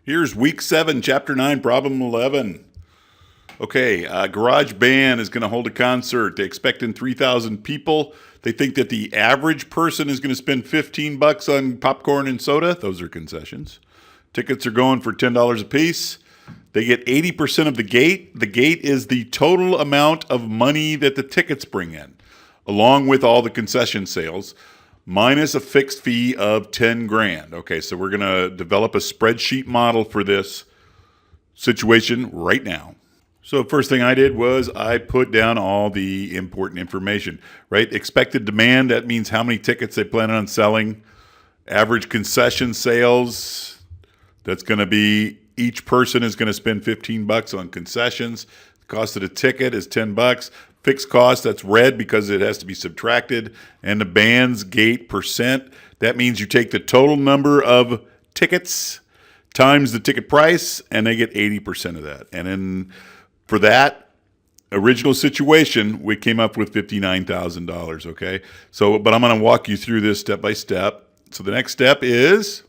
Here's week 7, chapter 9, problem 11. Okay, Garage Band is going to hold a concert. They expect in 3,000 people. They think that the average person is going to spend $15 on popcorn and soda. Those are concessions. Tickets are going for $10 a piece. They get 80% of the gate. The gate is the total amount of money that the tickets bring in, along with all the concession sales, minus a fixed fee of 10 grand. Okay, so we're going to develop a spreadsheet model for this situation right now. So first thing I did was I put down all the important information, right? Expected demand, that means how many tickets they plan on selling. Average concession sales, that's going to be each person is going to spend $15 on concessions. The cost of the ticket is $10. Fixed cost, that's red because it has to be subtracted. And the band's gate percent, that means you take the total number of tickets times the ticket price, and they get 80% of that. And then for that original situation, we came up with $59,000, okay? So, but I'm going to walk you through this step by step. So the next step is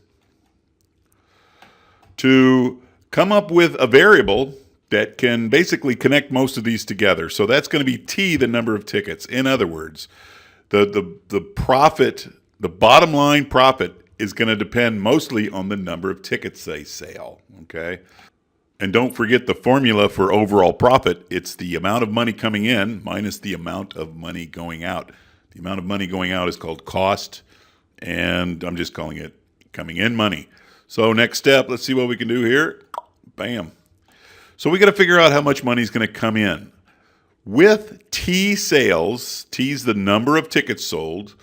to come up with a variable that can basically connect most of these together. So that's going to be T, the number of tickets. In other words, the profit, the bottom line profit is going to depend mostly on the number of tickets they sell, okay? And don't forget the formula for overall profit. It's the amount of money coming in minus the amount of money going out. The amount of money going out is called cost, and I'm just calling it coming in money. So next step, let's see what we can do here. Bam. So we got to figure out how much money is going to come in. With T sales, T's the number of tickets sold.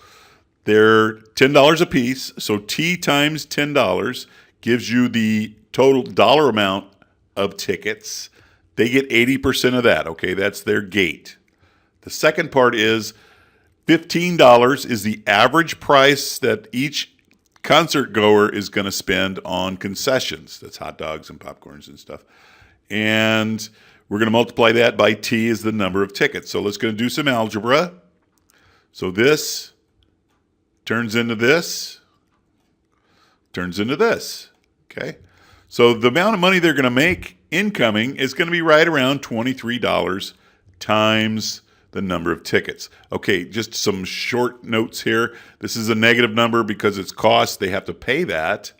They're $10 a piece. So T times $10 gives you the total dollar amount of tickets. They get 80% of that. Okay, that's their gate. The second part is $15 is the average price that each concert goer is going to spend on concessions. That's hot dogs and popcorns and stuff. And we're going to multiply that by T is the number of tickets. So let's go do some algebra. So this turns into this, turns into this. Okay. So the amount of money they're going to make incoming is going to be right around $23 times the number of tickets. Okay, just some short notes here. This is a negative number because it's cost. They have to pay that.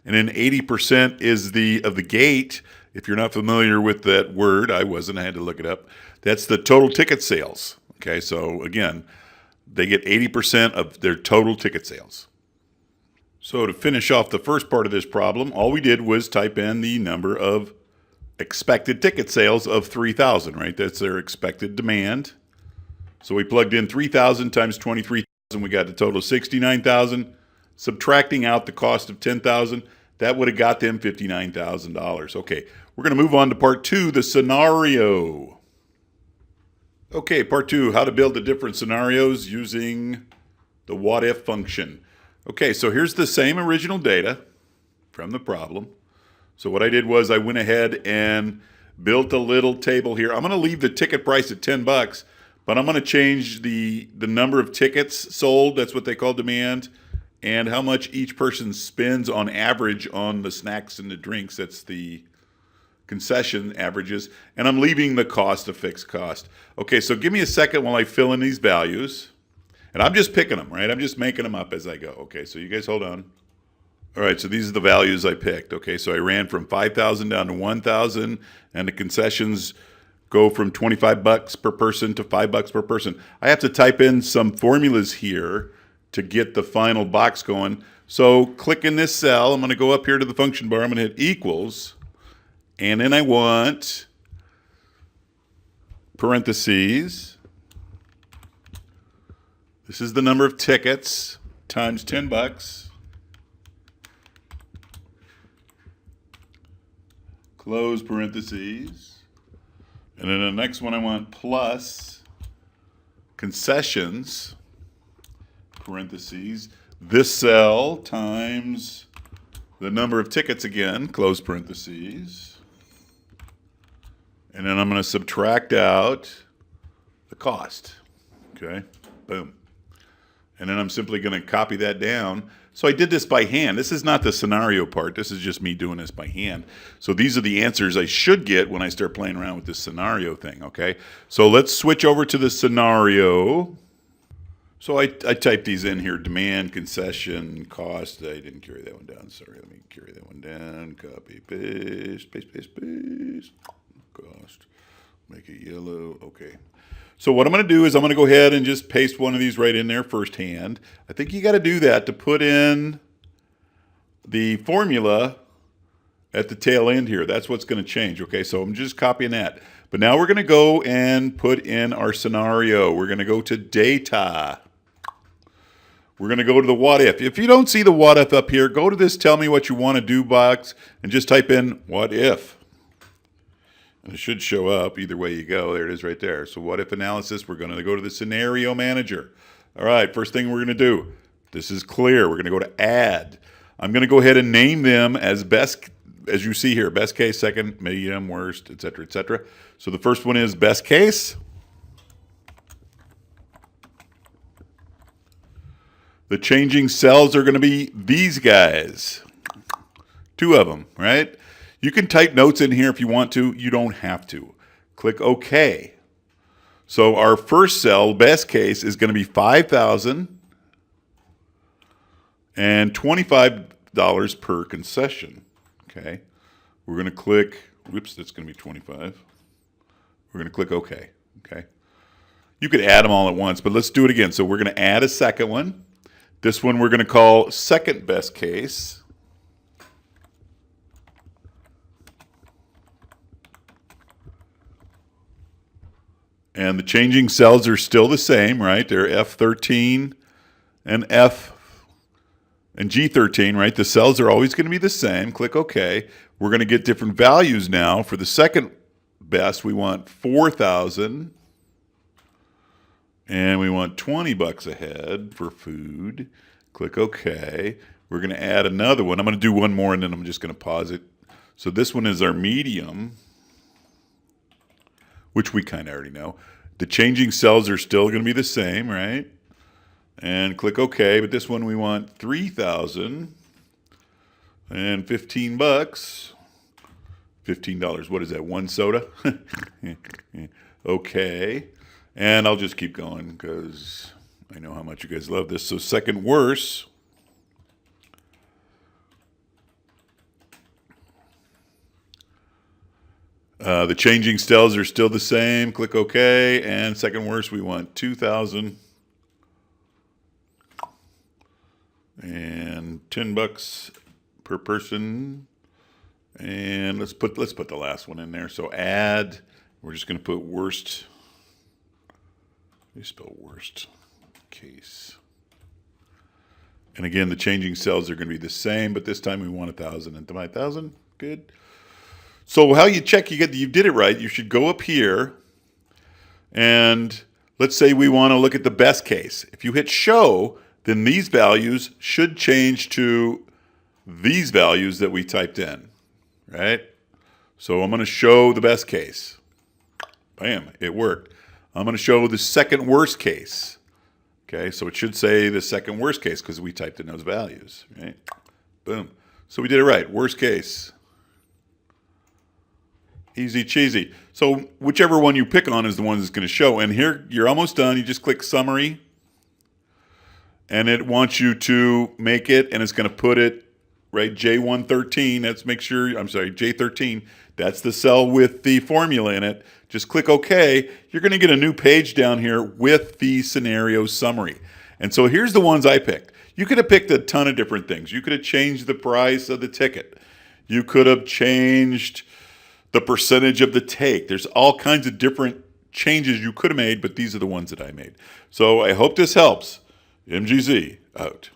And then 80% is of the gate. If you're not familiar with that word, I wasn't. I had to look it up. That's the total ticket sales. Okay, so again, they get 80% of their total ticket sales. So to finish off the first part of this problem, all we did was type in the number of expected ticket sales of 3,000, right? That's their expected demand. So we plugged in 3,000 times 23,000. We got a total of 69,000. Subtracting out the cost of 10,000, that would have got them $59,000. Okay, we're going to move on to part 2, the scenario. Okay, part 2, how to build the different scenarios using the what if function. Okay, so here's the same original data from the problem. So what I did was I went ahead and built a little table here. I'm going to leave the ticket price at $10, but I'm going to change the number of tickets sold, that's what they call demand, and how much each person spends on average on the snacks and the drinks, that's the concession averages, and I'm leaving the cost of fixed cost. Okay, so give me a second while I fill in these values. And I'm just picking them, right? I'm just making them up as I go. Okay, so you guys hold on. All right, so these are the values I picked. Okay, so I ran from 5,000 down to 1,000, and the concessions go from $25 per person to $5 per person. I have to type in some formulas here to get the final box going. So click in this cell. I'm going to go up here to the function bar. I'm going to hit equals, and then I want parentheses. This is the number of tickets times $10. Close parentheses. And then the next one I want plus concessions, parentheses. This cell times the number of tickets again, close parentheses. And then I'm going to subtract out the cost. Okay, boom. And then I'm simply going to copy that down. So I did this by hand. This is not the scenario part. This is just me doing this by hand. So these are the answers I should get when I start playing around with this scenario thing, okay? So let's switch over to the scenario. So I typed these in here: demand, concession, cost. I didn't carry that one down. Sorry, let me carry that one down. Copy, paste, paste, paste, paste. Cost. Make it yellow. Okay. So what I'm going to do is I'm going to go ahead and just paste one of these right in there first hand. I think you got to do that to put in the formula at the tail end here. That's what's going to change. Okay, so I'm just copying that. But now we're going to go and put in our scenario. We're going to go to data. We're going to go to the what if. If you don't see the what if up here, go to this tell me what you want to do box and just type in what if. And it should show up either way you go. There it is right there. So what if analysis, we're going to go to the scenario manager. All right, first thing we're going to do, this is clear. We're going to go to add. I'm going to go ahead and name them as best, as you see here, best case, second, medium, worst, etc., etc. So the first one is best case. The changing cells are going to be these guys. 2 of them, right? You can type notes in here if you want to. You don't have to. Click OK. So our first cell, best case, is going to be $5,000 and $25 per concession. Okay. We're going to click, whoops, that's going to be 25. We're going to click OK. Okay. You could add them all at once, but let's do it again. So we're going to add a second one. This one we're going to call second best case. And the changing cells are still the same, right? They're F13 and G13, right? The cells are always going to be the same. Click OK. We're going to get different values now. For the second best, we want 4,000. And we want $20 a head for food. Click OK. We're going to add another one. I'm going to do one more and then I'm just going to pause it. So this one is our medium, which we kind of already know. The changing cells are still going to be the same, right? And click OK. But this one we want 3,000 and $15. $15. What is that? 1 soda? Okay. And I'll just keep going because I know how much you guys love this. So second worst. The changing cells are still the same. Click OK. And second worst, we want 2,000 and $10 per person. And let's put the last one in there. So add. We're just going to put worst. Let me spell worst case. And again, the changing cells are going to be the same, but this time we want 1,000 and 1,000. Good. So how you check you did it right, you should go up here and let's say we want to look at the best case. If you hit show, then these values should change to these values that we typed in, right? So I'm going to show the best case. Bam, it worked. I'm going to show the second worst case. Okay, so it should say the second worst case because we typed in those values, right? Boom. So we did it right. Worst case. Easy cheesy. So whichever one you pick on is the one that's going to show. And here, you're almost done. You just click summary. And it wants you to make it, and it's going to put it, right, J113. Let's make sure, I'm sorry, J13. That's the cell with the formula in it. Just click OK. You're going to get a new page down here with the scenario summary. And so here's the ones I picked. You could have picked a ton of different things. You could have changed the price of the ticket. You could have changed the percentage of the take. There's all kinds of different changes you could have made, but these are the ones that I made. So I hope this helps. MGZ out.